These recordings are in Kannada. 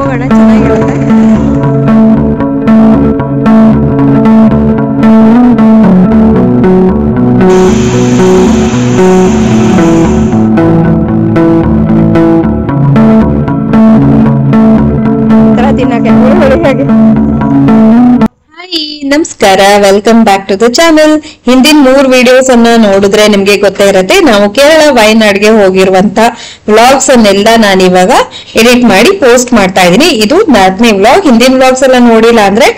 ಹೋಗೋಣ, ಚೆನ್ನಾಗಿರುತ್ತೆ. ನಮಸ್ಕಾರ, welcome back to the channel. ಹಿಂದಿನ 3 ವಿಡಿಯೋಸ್ ಅನ್ನ ನೋಡಿದ್ರೆ ನಿಮ್ಗೆ ಗೊತ್ತೇ ಇರುತ್ತೆ. ನಾವು ಕೇರಳ ವಯನಾಡ್ಗೆ ಹೋಗಿರುವಂತ ವ್ಲಾಗ್ಸ್ ಅನ್ನೆಲ್ಲ ನಾನು ಇವಾಗ ಎಡಿಟ್ ಮಾಡಿ ಪೋಸ್ಟ್ ಮಾಡ್ತಾ ಇದೀನಿ. ಇದು 4ನೇ ವ್ಲಾಗ್. ಹಿಂದಿನ ವ್ಲಾಗ್ಸ್ ಎಲ್ಲ ನೋಡಿಲ್ಲ ಅಂದ್ರೆ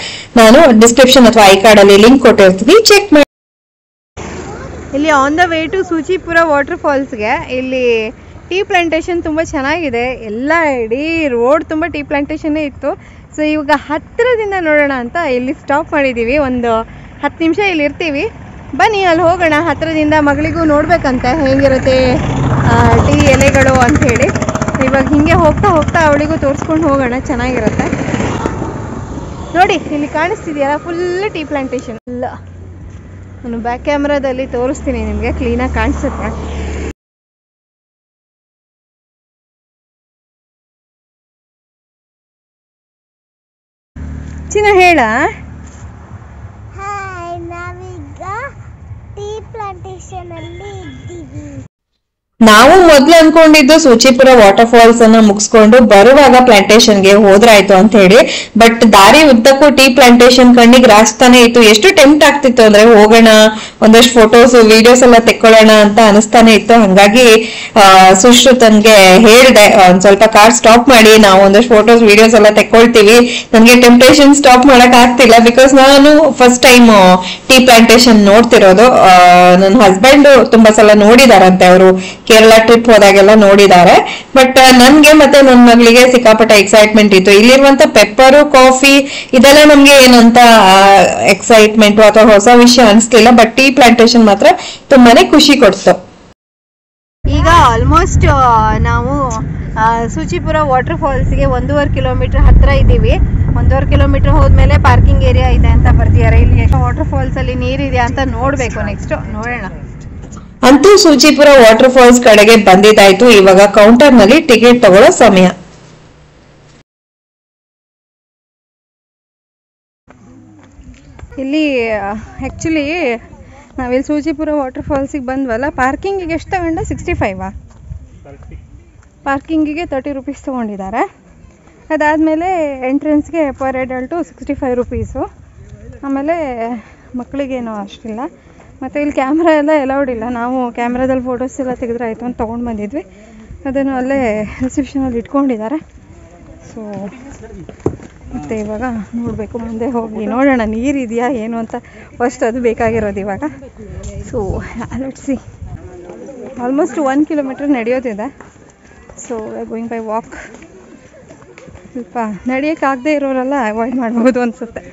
ನಾನು ಡಿಸ್ಕ್ರಿಪ್ಷನ್ ಅಥವಾ ಐ ಕಾರ್ಡ್ ಅಲ್ಲಿ ಲಿಂಕ್ ಕೊಟ್ಟಿರ್ತೀನಿ, ಚೆಕ್ ಮಾಡಿ. ಇಲ್ಲಿ on the way to Suchipura water ಫಾಲ್ಸ್ಗೆ ಇಲ್ಲಿ ಟೀ ಪ್ಲಾಂಟೇಶನ್ ತುಂಬ ಚೆನ್ನಾಗಿದೆ. ಎಲ್ಲ ಇಡೀ ರೋಡ್ ತುಂಬ ಟೀ ಪ್ಲಾಂಟೇಶನ್ನೇ ಇತ್ತು. ಸೊ ಇವಾಗ ಹತ್ತಿರದಿಂದ ನೋಡೋಣ ಅಂತ ಇಲ್ಲಿ ಸ್ಟಾಪ್ ಮಾಡಿದ್ದೀವಿ. ಒಂದು 10 ನಿಮಿಷ ಇಲ್ಲಿ ಇರ್ತೀವಿ. ಬನ್ನಿ ಅಲ್ಲಿ ಹೋಗೋಣ. ಹತ್ತಿರದಿಂದ ಮಗಳಿಗೂ ನೋಡ್ಬೇಕಂತೆ ಹೇಗಿರುತ್ತೆ ಟೀ ಎಲೆಗಳು ಅಂಥೇಳಿ. ಇವಾಗ ಹಿಂಗೆ ಹೋಗ್ತಾ ಹೋಗ್ತಾ ಅವಳಿಗೂ ತೋರಿಸ್ಕೊಂಡು ಹೋಗೋಣ, ಚೆನ್ನಾಗಿರುತ್ತೆ. ನೋಡಿ ಇಲ್ಲಿ ಕಾಣಿಸ್ತಿದೆಯಲ್ಲ, ಫುಲ್ ಟೀ ಪ್ಲಾಂಟೇಶನ್. ಇಲ್ಲ, ನಾನು ಬ್ಯಾಕ್ ಕ್ಯಾಮ್ರಾದಲ್ಲಿ ತೋರಿಸ್ತೀನಿ ನಿಮಗೆ, ಕ್ಲೀನಾಗಿ ಕಾಣಿಸುತ್ತೆ. ಚಿನ್ನ ಹೇಳ. ಹಾಯ್, ನಾವೀಗ ಟೀ ಪ್ಲಾಂಟೇಶನ್ ಅಲ್ಲಿ ಇದ್ದೀವಿ. ನಾವು ಮೊದ್ಲು ಅನ್ಕೊಂಡಿದ್ದು ಸೂಚಿಪುರ ವಾಟರ್ ಫಾಲ್ಸ್ ಅನ್ನ ಮುಗಿಸ್ಕೊಂಡು ಬರುವಾಗ ಪ್ಲಾಂಟೇಶನ್ ಗೆ ಹೋದ್ರಾಯ್ತು ಅಂತ ಹೇಳಿ. ಬಟ್ ದಾರಿ ಉದ್ದಕ್ಕೂ ಟೀ ಪ್ಲಾಂಟೇಶನ್ ಕಣ್ಣಿಗೆ ರಾಸ್ತಾನೆ ಇತ್ತು. ಎಷ್ಟು ಟೆಂಪ್ಟ್ ಆಗ್ತಿತ್ತು ಅಂದ್ರೆ ಹೋಗೋಣ, ಒಂದಷ್ಟು ಫೋಟೋಸ್ ವಿಡಿಯೋಸ್ ಎಲ್ಲ ತೆಕ್ಕೊಳ್ಳೋಣ ಅಂತ ಅನಿಸ್ತಾನೆ ಇತ್ತು. ಹಂಗಾಗಿ ಸುಶ್ರುತನ್ಗೆ ಹೇಳ್ದೆ, ಒಂದ್ ಸ್ವಲ್ಪ ಕಾರ್ ಸ್ಟಾಪ್ ಮಾಡಿ, ನಾವು ಒಂದಷ್ಟು ಫೋಟೋಸ್ ವಿಡಿಯೋಸ್ ಎಲ್ಲ ತೆಕ್ಕೊಳ್ತೀವಿ. ನನ್ಗೆ ಟೆಂಪ್ಟೇಷನ್ ಸ್ಟಾಪ್ ಮಾಡಕ್ ಆಗ್ತಿಲ್ಲ, ಬಿಕಾಸ್ ನಾನು ಫಸ್ಟ್ ಟೈಮ್ ಟೀ ಪ್ಲಾಂಟೇಶನ್ ನೋಡ್ತಿರೋದು. ನನ್ನ ಹಸ್ಬೆಂಡ್ ತುಂಬಾ ಸಲ ನೋಡಿದಾರಂತೆ, ಅವರು ಕೇರಳ ಟ್ರಿಪ್ ಹೋದಾಗೆಲ್ಲ ನೋಡಿದ್ದಾರೆ. ಬಟ್ ನನ್ಗೆ ಮತ್ತೆ ನನ್ನ ಮಗಳಿಗೆ ಸಿಕ್ಕಾಪಟ್ಟೆ ಎಕ್ಸೈಟ್ಮೆಂಟ್ ಇತ್ತು. ಇಲ್ಲಿರುವಂತ ಪೆಪ್ಪರು, ಕಾಫಿ ಇದೆಲ್ಲ ನಮ್ಗೆ ಏನಂತ ಎಕ್ಸೈಟ್ಮೆಂಟ್ ಅಥವಾ ಹೊಸ ವಿಷಯ ಅನ್ಸ್ಲಿಲ್ಲ. ಬಟ್ ಟೀ ಪ್ಲಾಂಟೇಶನ್ ಮಾತ್ರ ತುಂಬಾನೇ ಖುಷಿ ಕೊಡ್ತು. ಈಗ ಆಲ್ಮೋಸ್ಟ್ ನಾವು ಸೂಚಿಪುರ ವಾಟರ್ ಫಾಲ್ಸ್ಗೆ 1.5 ಕಿಲೋಮೀಟರ್ ಹತ್ರ ಇದ್ದೀವಿ. 1.5 ಕಿಲೋಮೀಟರ್ ಹೋದ್ಮೇಲೆ ಪಾರ್ಕಿಂಗ್ ಏರಿಯಾ ಇದೆ ಅಂತ ಬರ್ತಿದ್ದಾರೆ. ಇಲ್ಲಿ ವಾಟರ್ ಫಾಲ್ಸ್ ಅಲ್ಲಿ ನೀರಿದೆಯಾ ಅಂತ ನೋಡ್ಬೇಕು. ನೆಕ್ಸ್ಟ್ ನೋಡೋಣ. ಅಂತೂ ಸೂಚಿಪುರ ವಾಟರ್ ಫಾಲ್ಸ್ ಕಡೆಗೆ ಬಂದಿದ್ದಾಯ್ತು. ಇವಾಗ ಕೌಂಟರ್ ನಲ್ಲಿ ಟಿಕೆಟ್ ತಗೊಳ್ಳೋ ಸಮಯ. ಇಲ್ಲಿ ಆ್ಯಕ್ಚುಲಿ ನಾವಿಲ್ಲಿ ಸೂಚಿಪುರ ವಾಟರ್ ಫಾಲ್ಸಿಗೆ ಬಂದ್ವಲ್ಲ, ಪಾರ್ಕಿಂಗಿಗೆ ಎಷ್ಟು ತಗೊಂಡ? 65 ಪಾರ್ಕಿಂಗಿಗೆ 30 ರೂಪೀಸ್ ತೊಗೊಂಡಿದ್ದಾರೆ. ಅದಾದಮೇಲೆ ಎಂಟ್ರೆನ್ಸ್ಗೆ ಪರ್ ಅಡಲ್ಟು 65 ರೂಪೀಸು. ಆಮೇಲೆ ಮಕ್ಕಳಿಗೇನೋ ಅಷ್ಟಿಲ್ಲ. ಮತ್ತು ಇಲ್ಲಿ ಕ್ಯಾಮ್ರಾ ಎಲ್ಲ ಅಲೌಡ್ ಇಲ್ಲ. ನಾವು ಕ್ಯಾಮ್ರಾದಲ್ಲಿ ಫೋಟೋಸ್ ಎಲ್ಲ ತೆಗೆದ್ರೆ ಆಯಿತು ಅಂತ ತೊಗೊಂಡು ಬಂದಿದ್ವಿ. ಅದನ್ನು ಅಲ್ಲೇ ರಿಸೆಪ್ಷನಲ್ಲಿ ಇಟ್ಕೊಂಡಿದ್ದಾರೆ. ಸೊ ಮತ್ತು ಇವಾಗ ನೋಡಬೇಕು, ಮುಂದೆ ಹೋಗಿ ನೋಡೋಣ ನೀರಿದೆಯಾ ಏನು ಅಂತ. ಫಸ್ಟ್ ಅದು ಬೇಕಾಗಿರೋದು ಇವಾಗ. So let's see. Almost 1 kilometre ನಡೆಯೋದಿದೆ. So going by walk. ಸ್ವಲ್ಪ ನಡೆಯೋಕ್ಕಾಗದೇ ಇರೋರೆಲ್ಲ ಅವಾಯ್ಡ್ ಮಾಡ್ಬೋದು ಅನಿಸುತ್ತೆ.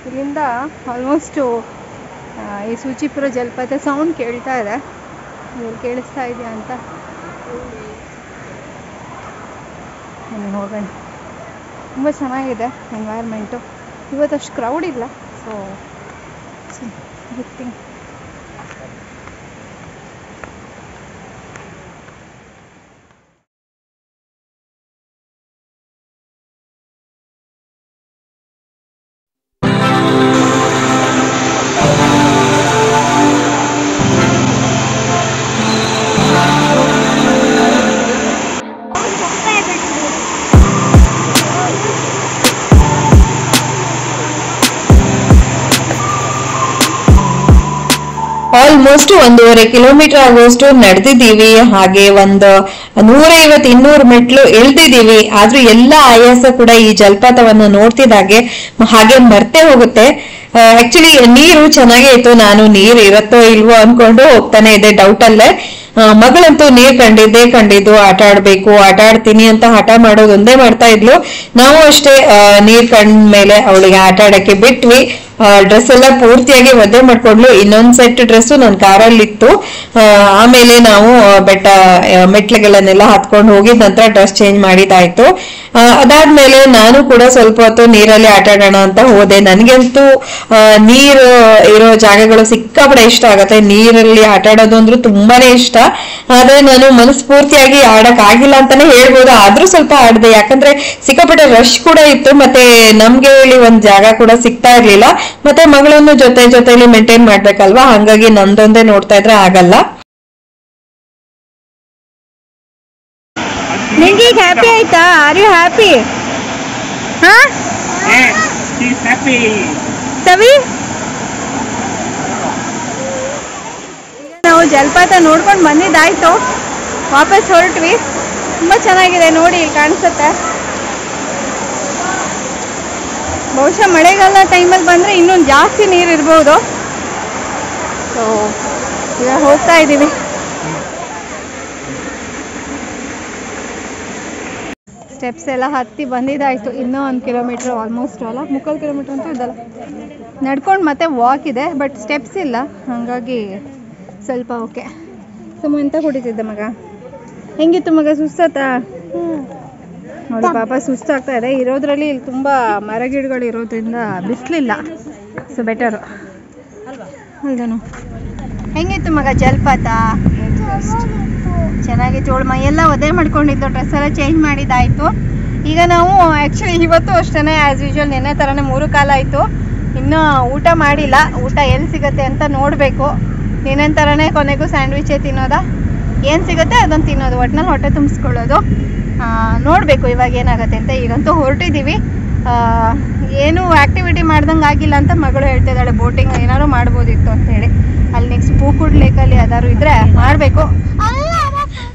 ಇಲ್ಲಿಂದ ಆಲ್ಮೋಸ್ಟು ಈ ಸೂಚಿಪುರ ಜಲಪಾತ ಸೌಂಡ್ ಕೇಳ್ತಾ ಇದೆ. ಕೇಳಿಸ್ತಾ ಇದೆಯಾ ಅಂತ ಹೋಗೋಣ. ತುಂಬ ಚೆನ್ನಾಗಿದೆ ಎನ್ವೈರ್ಮೆಂಟು. ಇವತ್ತಷ್ಟು ಕ್ರೌಡ್ ಇಲ್ಲ. So good thing. Almost 1.5 kilometre ಆಗುವಷ್ಟು ನಡೆದಿದ್ದೀವಿ. ಹಾಗೆ ಒಂದು 150-200 ಮೆಟ್ಲು ಇಳ್ದಿದ್ದೀವಿ. ಆದ್ರೂ ಎಲ್ಲ ಆಯಾಸ ಕೂಡ ಈ ಜಲಪಾತವನ್ನು ನೋಡ್ತಿದ್ದಾಗೆ ಹಾಗೆ ಮರ್ತೆ ಹೋಗುತ್ತೆ. ಆಕ್ಚುಲಿ ನೀರು ಚೆನ್ನಾಗೇ ಇತ್ತು. ನಾನು ನೀರು ಇರತ್ತೋ ಇಲ್ವೋ ಅನ್ಕೊಂಡು ಹೋಗ್ತಾನೆ ಇದೆ ಡೌಟ್ ಅಲ್ಲೇ. ಮಗಳಂತೂ ನೀರ್ ಕಂಡಿದ್ದು ಆಟ ಆಡ್ಬೇಕು, ಆಟ ಆಡ್ತೀನಿ ಅಂತ ಹಠ ಮಾಡೋದೊಂದೇ ಮಾಡ್ತಾ ಇದ್ಲು. ನಾವು ಅಷ್ಟೇ ನೀರ್ ಕಂಡ ಮೇಲೆ ಅವಳಿಗೆ ಆಟ ಆಡಕ್ಕೆ ಬಿಟ್ವಿ. ಡ್ರೆಸ್ ಎಲ್ಲ ಪೂರ್ತಿಯಾಗಿ ಒದ್ದೆ ಮಾಡ್ಕೊಂಡ್ಲು. ಇನ್ನೊಂದ್ ಸೆಟ್ ಡ್ರೆಸ್ ನನ್ನ ಕಾರಲ್ಲಿತ್ತು. ಆಮೇಲೆ ನಾವು ಮೆಟ್ಲುಗಳನ್ನೆಲ್ಲ ಹತ್ಕೊಂಡು ಹೋಗಿದ ನಂತರ ಡ್ರೆಸ್ ಚೇಂಜ್ ಮಾಡಿದಾಯ್ತು. ಅದಾದ್ಮೇಲೆ ನಾನು ಕೂಡ ಸ್ವಲ್ಪ ಹೊತ್ತು ನೀರಲ್ಲಿ ಆಟ ಆಡೋಣ ಅಂತ ಹೋದೆ. ನನಗಂತೂ ನೀರು ಇರೋ ಜಾಗಗಳು ಸಿಕ್ಕಾಪಟ್ಟೆ ಇಷ್ಟ ಆಗತ್ತೆ. ನೀರಲ್ಲಿ ಆಟ ಆಡೋದು ಅಂದ್ರೆ ತುಂಬಾನೇ ಇಷ್ಟ. ಆದ್ರೆ ನಾನು ಮನಸ್ಫೂರ್ತಿಯಾಗಿ ಆಡಕ್ ಆಗಿಲ್ಲ ಅಂತಾನೆ ಹೇಳ್ಬೋದು. ಆದ್ರೂ ಸ್ವಲ್ಪ ಆಡ್ದೆ, ಯಾಕಂದ್ರೆ ಸಿಕ್ಕಾಪಟ್ಟೆ ರಶ್ ಕೂಡ ಇತ್ತು. ಮತ್ತೆ ನಮ್ಗೆ ಇಲ್ಲಿ ಒಂದ್ ಜಾಗ ಕೂಡ ಸಿಗ್ತಾ ಇರ್ಲಿಲ್ಲ. ಮತ್ತೆ ಮಗಳನ್ನು ಜೊತೆಲಿ ಮೇಂಟೈನ್ ಮಾಡ್ಬೇಕಲ್ವಾ, ಹಂಗಾಗಿ ನಂದೊಂದೇ ನೋಡ್ತಾ ಇದ್ರೆ ಆಗಲ್ಲ. ನಿಂಗೆ ಈಗ ಹ್ಯಾಪಿ ಆಯ್ತಾ? Are you happy? ಹಾ ಸವಿ, ನಾವು ಜಲಪಾತ ನೋಡ್ಕೊಂಡು ಬಂದಿದ್ದಾಯ್ತು, ವಾಪಸ್ ಹೊರಟ್ವಿ. ತುಂಬ ಚೆನ್ನಾಗಿದೆ ನೋಡಿ, ಕಾಣಿಸುತ್ತೆ. ಬಹುಶಃ ಮಳೆಗಾಲ ಟೈಮಲ್ಲಿ ಬಂದರೆ ಇನ್ನೊಂದು ಜಾಸ್ತಿ ನೀರು ಇರ್ಬೋದು. ಸೊ ಈಗ ಹೋಗ್ತಾ ಇದ್ದೀವಿ. ಸ್ಟೆಪ್ಸ್ ಎಲ್ಲ ಹತ್ತಿ ಬಂದಿದ್ದಾಯಿತು. ಇನ್ನೂ 1 ಕಿಲೋಮೀಟ್ರ್ ಆಲ್ಮೋಸ್ಟ್ ಅಲ್ಲ, 3/4 ಕಿಲೋಮೀಟ್ರ್ ಅಂತೂ ಇದಲ್ಲ. ನಡ್ಕೊಂಡು ಮತ್ತೆ ವಾಕ್ ಇದೆ, ಬಟ್ ಸ್ಟೆಪ್ಸ್ ಇಲ್ಲ, ಹಾಗಾಗಿ ಸ್ವಲ್ಪ ಓಕೆ. ಸುಮ್ಮ ಎಂತ ಕುಡಿತಿದ್ದೆ ಮಗ? ಹೆಂಗಿತ್ತು ಮಗ? ಸುಸ್ತಾತಾ? ನೋಡಿ ಪಾಪ ಸುಸ್ತಾಗ್ತಾ ಇದೆ. ಇರೋದ್ರಲ್ಲಿ ಇಲ್ಲಿ ತುಂಬ ಮರಗಿಡಗಳು ಇರೋದ್ರಿಂದ ಬಿಸಿಲಿಲ್ಲ, ಸೊ ಬೆಟರು ಅಲ್ದನು. ಹೆಂಗಿತ್ತು ಮಗ ಜಲಪಾತ? ಚೆನ್ನಾಗಿತ್ತು. ಅವಳು ಮೈಯೆಲ್ಲ ಒದ್ದೆ ಮಾಡ್ಕೊಂಡಿದ್ದು, ಡ್ರೆಸ್ ಎಲ್ಲ ಚೇಂಜ್ ಮಾಡಿದ್ದಾಯಿತು. ಈಗ ನಾವು ಆ್ಯಕ್ಚುಲಿ ಇವತ್ತು ಅಷ್ಟೇ ಆ್ಯಸ್ ಯೂಶ್ವಲ್ ನೆನ್ನೆ ಥರನೇ 3 ಕಾಲ ಆಯಿತು. ಇನ್ನೂ ಊಟ ಮಾಡಿಲ್ಲ. ಊಟ ಎಲ್ಲಿ ಸಿಗುತ್ತೆ ಅಂತ ನೋಡಬೇಕು. ನೆನ್ನೆ ಥರನೇ ಕೊನೆಗೂ ಸ್ಯಾಂಡ್ವಿಚೇ ತಿನ್ನೋದಾ, ಏನು ಸಿಗುತ್ತೆ ಅದನ್ನು ತಿನ್ನೋದು, ಒಟ್ಟಿನಲ್ಲಿ ಹೊಟ್ಟೆ ತುಂಬಿಸ್ಕೊಳ್ಳೋದು. ನೋಡಬೇಕು ಇವಾಗ ಏನಾಗುತ್ತೆ ಅಂತ. ಈಗಂತೂ ಹೊರಟಿದ್ದೀವಿ. ಏನು ಆ್ಯಕ್ಟಿವಿಟಿ ಮಾಡ್ದಂಗೆ ಆಗಿಲ್ಲ ಅಂತ ಮಗಳು ಹೇಳ್ತಾ ಇದ್ದಾಳೆ. ಬೋಟಿಂಗ್ ಏನಾದ್ರು ಮಾಡ್ಬೋದಿತ್ತು ಅಂತೇಳಿ. ಅಲ್ಲಿ ನೆಕ್ಸ್ಟ್ ಪೂಕುಡ್ ಲೇಕಲ್ಲಿ ಯಾವ್ದಾದ್ರು ಇದ್ರೆ ಮಾಡಬೇಕು.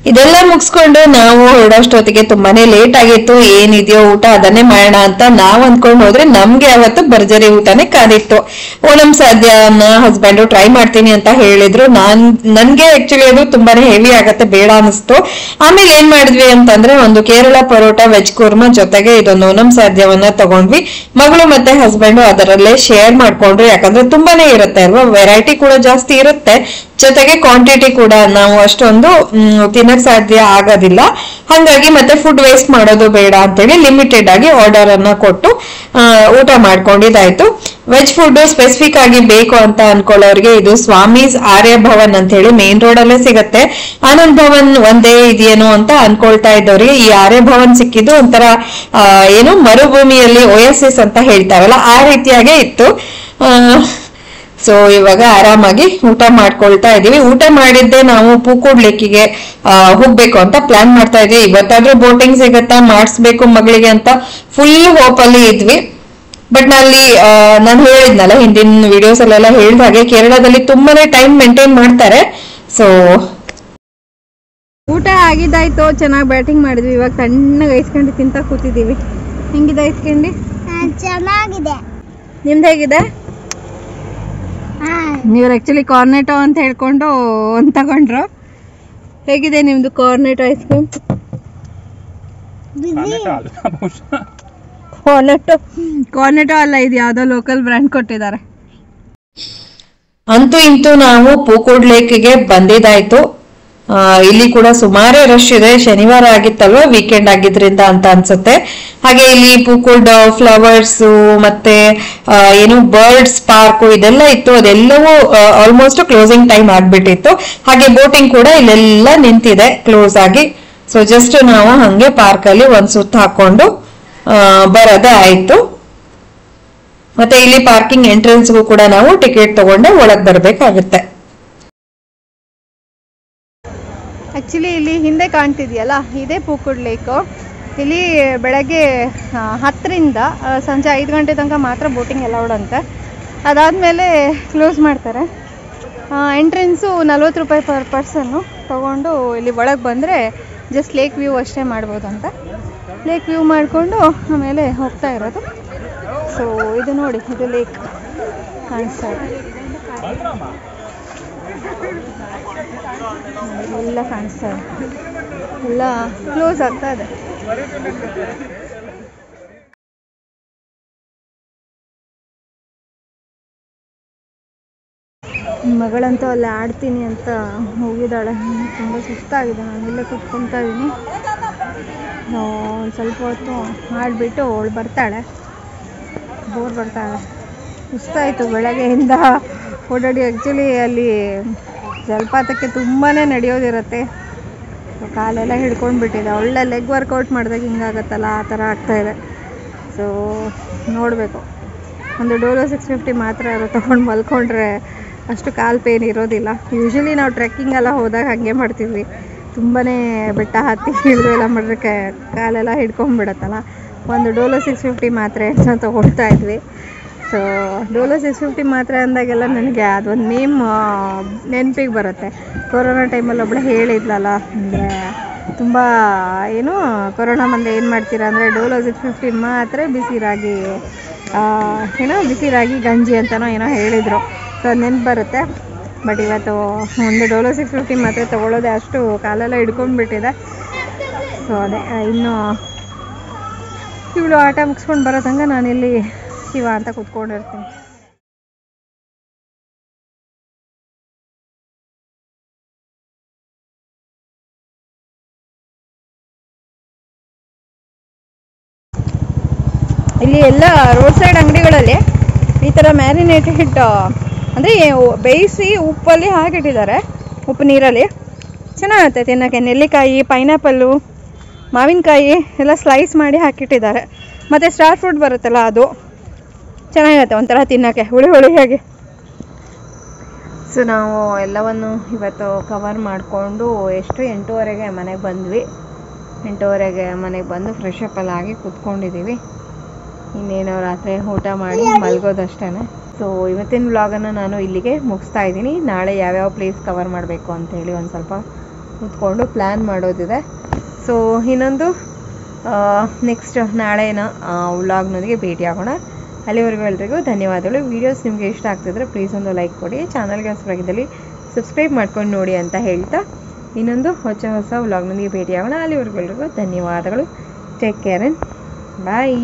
ಇದೆಲ್ಲ ಮುಗಿಸ್ಕೊಂಡು ನಾವು ಹೊರಡೋಷ್ಟೊತ್ತಿಗೆ ತುಂಬಾನೇ ಲೇಟ್ ಆಗಿತ್ತು. ಏನಿದೆಯೋ ಊಟ ಅದನ್ನೇ ಮಾಡೋಣ ಅಂತ ನಾವ್ ಅಂದ್ಕೊಂಡು ಹೋದ್ರೆ ನಮ್ಗೆ ಅವತ್ತು ಭರ್ಜರಿ ಊಟನೇ ಕಾದಿತ್ತು. ಓಣಂ ಸದ್ಯನ ಹಸ್ಬೆಂಡು ಟ್ರೈ ಮಾಡ್ತೀನಿ ಅಂತ ಹೇಳಿದ್ರು. ನನ್ಗೆ ಆಕ್ಚುಲಿ ಅದು ತುಂಬಾನೇ ಹೆವಿ ಆಗತ್ತೆ, ಬೇಡ ಅನಿಸ್ತು. ಆಮೇಲೆ ಏನ್ ಮಾಡಿದ್ವಿ ಅಂತಂದ್ರೆ, ಒಂದು ಕೇರಳ ಪರೋಟ, ವೆಜ್ ಕುರ್ಮಾ ಜೊತೆಗೆ ಇದೊಂದು ಓಣಂ ಸಾಧ್ಯವನ್ನ ತಗೊಂಡ್ವಿ. ಮಗಳು ಮತ್ತೆ ಹಸ್ಬೆಂಡು ಅದರಲ್ಲೇ ಶೇರ್ ಮಾಡ್ಕೊಂಡ್ರು. ಯಾಕಂದ್ರೆ ತುಂಬಾನೇ ಇರುತ್ತೆ ಅಲ್ವಾ, ವೆರೈಟಿ ಕೂಡ ಜಾಸ್ತಿ ಇರುತ್ತೆ, ಜೊತೆಗೆ ಕ್ವಾಂಟಿಟಿ ಕೂಡ ನಾವು ಅಷ್ಟೊಂದು ತಿನ್ನಕ್ ಸಾಧ್ಯ ಆಗೋದಿಲ್ಲ. ಹಾಗಾಗಿ ಮತ್ತೆ ಫುಡ್ ವೇಸ್ಟ್ ಮಾಡೋದು ಬೇಡ ಅಂತೇಳಿ ಲಿಮಿಟೆಡ್ ಆಗಿ ಆರ್ಡರ್ ಅನ್ನ ಕೊಟ್ಟು ಊಟ ಮಾಡ್ಕೊಂಡಿದ್ದಾಯ್ತು. ವೆಜ್ ಫುಡ್ ಸ್ಪೆಸಿಫಿಕ್ ಆಗಿ ಬೇಕು ಅಂತ ಅನ್ಕೊಳ್ಳೋರಿಗೆ ಇದು ಸ್ವಾಮೀಸ್ ಆರ್ಯ ಭವನ್ ಅಂತ ಹೇಳಿ ಮೇನ್ ರೋಡ್ ಅಲ್ಲೇ ಸಿಗತ್ತೆ. ಆನಂದ್ ಭವನ್ ಒಂದೇ ಇದೆಯೇನೋ ಅಂತ ಅನ್ಕೊಳ್ತಾ ಇದ್ದವ್ರಿಗೆ ಈ ಆರ್ಯ ಭವನ್ ಸಿಕ್ಕಿದ್ದು ಒಂಥರ ಏನು ಮರುಭೂಮಿಯಲ್ಲಿ OSS ಅಂತ ಹೇಳ್ತಾರಲ್ಲ, ಆ ರೀತಿಯಾಗೇ ಇತ್ತು. ಸೊ ಇವಾಗ ಆರಾಮಾಗಿ ಊಟ ಮಾಡ್ಕೊಳ್ತಾ ಇದೀವಿ. ಊಟ ಮಾಡಿದ್ದೆ ನಾವು ಪೂಕುಡ್ ಲೇಕಿಗೆ ಹೋಗ್ಬೇಕು ಅಂತ ಪ್ಲಾನ್ ಮಾಡ್ತಾ ಇದ್ವಿ. ಇವತ್ತಾದ್ರೂ ಬೋಟಿಂಗ್ ಸಿಗತ್ತಾ, ಮಾಡಿಸ್ಬೇಕು ಮಗಳಿಗೆ ಅಂತ ಫುಲ್ ಹೋಪ್ ಅಲ್ಲಿ ಇದ್ವಿ. ಬಟ್ ನಾನು ಹೇಳಿದ್ನಲ್ಲ ಹಿಂದಿನ ವಿಡಿಯೋಸ್ ಅಲ್ಲೆಲ್ಲ ಹೇಳಿದ ಹಾಗೆ, ಕೇರಳದಲ್ಲಿ ತುಂಬಾನೇ ಟೈಮ್ ಮೇಂಟೈನ್ ಮಾಡ್ತಾರೆ. ಸೊ ಊಟ ಆಗಿದ್ದಾಯ್ತು, ಚೆನ್ನಾಗಿ ಬ್ಯಾಟಿಂಗ್ ಮಾಡಿದ್ವಿ. ಇವಾಗ ತಣ್ಣಗೆ ಐಸ್ಕಂಡು ತಿಂತ ಕೂತಿದ್ದೀವಿ. ಹೆಂಗಿದೆ ಐಸ್ಕಂಡಿ? ಚೆನ್ನಾಗಿದೆ. ನಿಮ್ದು ಹೇಗಿದೆ? ನೀವು ಆ್ಯಕ್ಚುಲಿ ಕಾರ್ನೆಟೋ ಅಂತ ಹೇಳ್ಕೊಂಡು ಒಂದು ತಗೊಂಡ್ರು. ಹೇಗಿದೆ ನಿಮ್ದು ಕಾರ್ನೆಟೋ ಐಸ್ ಕ್ರೀಮ್? ಕಾರ್ನೆಟೋ ಅಲ್ಲ, ಇದು ಯಾವುದೋ ಲೋಕಲ್ ಬ್ರ್ಯಾಂಡ್ ಕೊಟ್ಟಿದ್ದಾರೆ. ಅಂತೂ ಇಂತೂ ನಾವು ಪೂಕುಡ್ ಲೇಕ್ಗೆ ಬಂದಿದ್ದಾಯ್ತು. ಇಲ್ಲಿ ಕೂಡ ಸುಮಾರೇ ರಶ್ ಇದೆ. ಶನಿವಾರ ಆಗಿತ್ತಲ್ವ, ವೀಕೆಂಡ್ ಆಗಿದ್ರಿಂದ ಅಂತ ಅನ್ಸುತ್ತೆ. ಹಾಗೆ ಇಲ್ಲಿ ಪೂಕುಡ್ ಫ್ಲವರ್ಸ್ ಮತ್ತೆ ಏನು ಬರ್ಡ್ಸ್ ಪಾರ್ಕ್ ಇದೆಲ್ಲ ಇತ್ತು. ಅದೆಲ್ಲವೂ ಆಲ್ಮೋಸ್ಟ್ ಕ್ಲೋಸಿಂಗ್ ಟೈಮ್ ಆಗ್ಬಿಟ್ಟಿತ್ತು. ಹಾಗೆ ಬೋಟಿಂಗ್ ಕೂಡ ಇಲ್ಲೆಲ್ಲ ನಿಂತಿದೆ ಕ್ಲೋಸ್ ಆಗಿ. ಸೊ ಜಸ್ಟ್ ನಾವು ಹಂಗೆ ಪಾರ್ಕ್ ಅಲ್ಲಿ ಒಂದ್ ಸುತ್ತ ಹಾಕೊಂಡು ಬರೋದೇ ಆಯ್ತು. ಮತ್ತೆ ಇಲ್ಲಿ ಪಾರ್ಕಿಂಗ್ ಎಂಟ್ರೆನ್ಸ್ಗೂ ಕೂಡ ನಾವು ಟಿಕೆಟ್ ತಗೊಂಡೆ ಒಳಗ್ ಬರ್ಬೇಕಾಗುತ್ತೆ. ಆ್ಯಕ್ಚುಲಿ ಇಲ್ಲಿ ಹಿಂದೆ ಕಾಣ್ತಿದೆಯಲ್ಲ, ಇದೇ ಪೂಕುಡ್ ಲೇಕು. ಇಲ್ಲಿ ಬೆಳಗ್ಗೆ 10ರಿಂದ ಸಂಜೆ 5 ಗಂಟೆ ತನಕ ಮಾತ್ರ ಬೋಟಿಂಗ್ ಅಲೌಡ್ ಅಂತೆ. ಅದಾದಮೇಲೆ ಕ್ಲೋಸ್ ಮಾಡ್ತಾರೆ. ಎಂಟ್ರೆನ್ಸು 40 ರೂಪಾಯಿ ಪರ್ ಪರ್ಸನ್ನು ತೊಗೊಂಡು ಇಲ್ಲಿ ಒಳಗೆ ಬಂದರೆ ಜಸ್ಟ್ ಲೇಕ್ ವ್ಯೂ ಅಷ್ಟೇ ಮಾಡ್ಬೋದು ಅಂತ. ಲೇಕ್ ವ್ಯೂ ಮಾಡಿಕೊಂಡು ಆಮೇಲೆ ಹೋಗ್ತಾ ಇರೋದು. ಸೊ ಇದು ನೋಡಿ, ಇದು ಲೇಕ್ ಕಾಣಿಸ್ತಾ ಇದೆ, ಎಲ್ಲ ಕಾಣಿಸ್ತಾ ಇದೆ, ಎಲ್ಲ ಕ್ಲೋಸ್ ಆಗ್ತಾ ಇದೆ. ಮಗಳಂತೂ ಅಲ್ಲಿ ಆಡ್ತೀನಿ ಅಂತ ಹೋಗಿದ್ದಾಳೆ. ತುಂಬ ಸುಸ್ತಾಗಿದೆ, ನಾನು ಇಲ್ಲೇ ಕುತ್ಕೊತಾ ಇದ್ದೀನಿ. ಒಂದು ಸ್ವಲ್ಪ ಹೊತ್ತು ಆಡಿಬಿಟ್ಟು ಅವಳು ಬರ್ತಾಳೆ. ಬೋರ್ ಬರ್ತಾಳೆ, ಸುಸ್ತಾಯಿತು ಬೆಳಗ್ಗೆಯಿಂದ ಓಡಾಡಿ. ಆ್ಯಕ್ಚುಲಿ ಅಲ್ಲಿ ಜಲಪಾತಕ್ಕೆ ತುಂಬಾ ನಡೆಯೋದಿರುತ್ತೆ. ಕಾಲೆಲ್ಲ ಹಿಡ್ಕೊಂಡು ಬಿಟ್ಟಿದೆ. ಒಳ್ಳೆ ಲೆಗ್ ವರ್ಕೌಟ್ ಮಾಡಿದಾಗ ಹಿಂಗಾಗತ್ತಲ್ಲ ಆ ಥರ ಆಗ್ತಾಯಿದೆ. ಸೊ ನೋಡಬೇಕು. ಒಂದು ಡೋಲೋ 650 ಮಾತ್ರ ಯಾರು ತೊಗೊಂಡು ಮಲ್ಕೊಂಡ್ರೆ ಅಷ್ಟು ಕಾಲು ಪೇನ್ ಇರೋದಿಲ್ಲ. ಯೂಶ್ವಲಿ ನಾವು ಟ್ರೆಕ್ಕಿಂಗ್ ಎಲ್ಲ ಹೋದಾಗ ಹಾಗೆ ಮಾಡ್ತಿದ್ವಿ. ತುಂಬಾ ಬೆಟ್ಟ ಹತ್ತಿ ಇಳಿದು ಎಲ್ಲ ಮಾಡಿದ್ರೆ ಕಾಲೆಲ್ಲ ಹಿಡ್ಕೊಂಡ್ಬಿಡತ್ತಲ್ಲ. ಒಂದು ಡೋಲೋ 650 ಮಾತ್ರೆ ತೊಗೊಳ್ತಾ ಇದ್ವಿ. ಸೊ ಡೋಲೋ 650 ಮಾತ್ರೆ ಅಂದಾಗೆಲ್ಲ ನನಗೆ ಅದೊಂದು ನೇಮ್ ನೆನಪಿಗೆ ಬರುತ್ತೆ. ಕೊರೋನಾ ಟೈಮಲ್ಲಿ ಒಬ್ಬಳು ಹೇಳಿದ್ಲಲ್ಲ, ಅಂದರೆ ತುಂಬ ಏನು ಕೊರೋನಾ ಬಂದು ಏನು ಮಾಡ್ತೀರಾ ಅಂದರೆ ಡೋಲೋ 650 ಮಾತ್ರೆ ಬಿಸಿ ರಾಗಿ ಬಿಸಿ ರಾಗಿ ಗಂಜಿ ಅಂತನೋ ಏನೋ ಹೇಳಿದರು. ಸೊ ಅದು ನೆನಪು ಬರುತ್ತೆ. ಬಟ್ ಇವತ್ತು ಒಂದು ಡೋಲೋ 650 ಮಾತ್ರೆ ತೊಗೊಳ್ಳೋದೆ ಅಷ್ಟು ಕಾಲೆಲ್ಲ ಹಿಡ್ಕೊಂಡ್ಬಿಟ್ಟಿದೆ. ಸೊ ಅದೇ ಇನ್ನು ಇವಳು ಆಟ ಮುಗಿಸ್ಕೊಂಡು ಬರೋ ತನಕ ನಾನಿಲ್ಲಿ ಶಿವ ಅಂತ ಕೂತ್ಕೊಂಡಿರ್ತೀನಿ. ಇಲ್ಲಿ ಎಲ್ಲ ರೋಡ್ ಸೈಡ್ ಅಂಗಡಿಗಳಲ್ಲಿ ಈ ಥರ ಮ್ಯಾರಿನೇಟೆಡ್ ಅಂದರೆ ಬೇಯಿಸಿ ಉಪ್ಪಲ್ಲಿ ಹಾಕಿಟ್ಟಿದ್ದಾರೆ, ಉಪ್ಪು ನೀರಲ್ಲಿ. ಚೆನ್ನಾಗಿರುತ್ತೆ ತಿನ್ನೋಕ್ಕೆ. ನೆಲ್ಲಿಕಾಯಿ, ಪೈನಾಪಲ್ಲು, ಮಾವಿನಕಾಯಿ ಎಲ್ಲ ಸ್ಲೈಸ್ ಮಾಡಿ ಹಾಕಿಟ್ಟಿದ್ದಾರೆ. ಮತ್ತು ಸ್ಟಾರ್ ಫ್ರೂಟ್ ಬರುತ್ತಲ್ಲ, ಅದು ಚೆನ್ನಾಗಿರುತ್ತೆ ಒಂಥರ ತಿನ್ನೋಕ್ಕೆ, ಹುಳಿ ಹುಳಿಯಾಗಿ. ಸೊ ನಾವು ಎಲ್ಲವನ್ನು ಇವತ್ತು ಕವರ್ ಮಾಡಿಕೊಂಡು 8:30ಗೆ ಮನೆಗೆ ಬಂದ್ವಿ. 8:30ಗೆ ಮನೆಗೆ ಬಂದು ಫ್ರೆಶ್ ಅಪ್ ಎಲ್ಲ ಆಗಿ ಕೂತ್ಕೊಂಡಿದ್ದೀವಿ. ಇನ್ನೇನೋ ರಾತ್ರಿ ಊಟ ಮಾಡಿ ಮಲ್ಗೋದಷ್ಟೇ. ಸೊ ಇವತ್ತಿನ ವ್ಲಾಗನ್ನು ನಾನು ಇಲ್ಲಿಗೆ ಮುಗಿಸ್ತಾ ಇದ್ದೀನಿ. ನಾಳೆ ಯಾವ್ಯಾವ ಪ್ಲೇಸ್ ಕವರ್ ಮಾಡಬೇಕು ಅಂಥೇಳಿ ಒಂದು ಸ್ವಲ್ಪ ಕೂತ್ಕೊಂಡು ಪ್ಲ್ಯಾನ್ ಮಾಡೋದಿದೆ. ಸೊ ಇನ್ನೊಂದು ನೆಕ್ಸ್ಟ್ ನಾಳೆನ ವ್ಲಾಗ್ನೊಂದಿಗೆ ಭೇಟಿ ಆಗೋಣ. ಅಲ್ಲಿವರೆಗೂ ಎಲ್ರಿಗೂ ಧನ್ಯವಾದಗಳು. ವೀಡಿಯೋಸ್ ನಿಮಗೆ ಇಷ್ಟ ಆಗ್ತಿದ್ರೆ ಪ್ಲೀಸ್ ಒಂದು ಲೈಕ್ ಕೊಡಿ. ಚಾನಲ್ಗೆ ಹೊಸಬರಾಗಿದ್ದಲ್ಲಿ ಸಬ್ಸ್ಕ್ರೈಬ್ ಮಾಡ್ಕೊಂಡು ನೋಡಿ ಅಂತ ಹೇಳ್ತಾ ಇನ್ನೊಂದು ಹೊಸ ವ್ಲಾಗ್ನೊಂದಿಗೆ ಭೇಟಿ ಆಗೋಣ. ಅಲ್ಲಿವರೆಗೂ ಎಲ್ರಿಗೂ ಧನ್ಯವಾದಗಳು. Take care and bye.